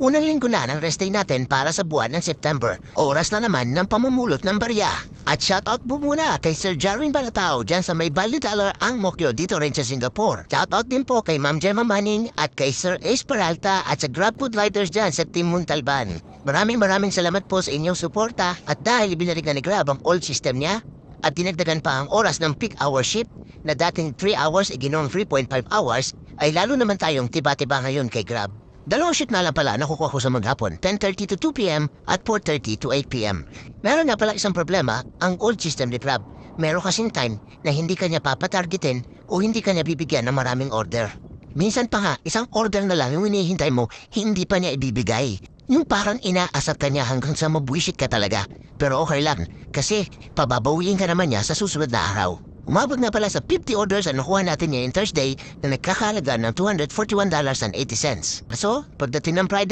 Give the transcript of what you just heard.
Unang linggo na ng rest day natin para sa buwan ng September. Oras na naman ng pamumulot ng barya. At shoutout po muna kay Sir Jarwin Balatao dyan sa may Value Dollar ang Mokyo dito rin sa Singapore. Shoutout din po kay Ma'am Gemma Manning at kay Sir Ace Peralta at sa Grab Food Riders dyan sa Team Muntalban. Maraming salamat po sa inyong suporta at dahil binalik na ni Grab ang old system niya at dinagdagan pa ang oras ng peak hour shift na dating 3 hours iginawang 3.5 hours ay lalo naman tayong tiba-tiba ngayon kay Grab. Dalawang shift na lang pala nakukuha ko sa maghapon, 10:30 to 2 p.m. at 4:30 to 8 p.m. Meron nga pala isang problema, ang old system ni Grab. Meron kasing time na hindi kanya papatargetin o hindi kanya bibigyan ng maraming order. Minsan pa nga, isang order na lang yung hinihintay mo, hindi pa niya ibibigay. Yung parang inaasar ka niya hanggang sa mabwisit ka talaga. Pero okay lang, kasi pababawiin ka naman niya sa susunod na araw. Umabot na pala sa 50 orders ang nakuha natin ngayong Thursday na nagkakalaga ng $241.80. So, pagdating ng Friday,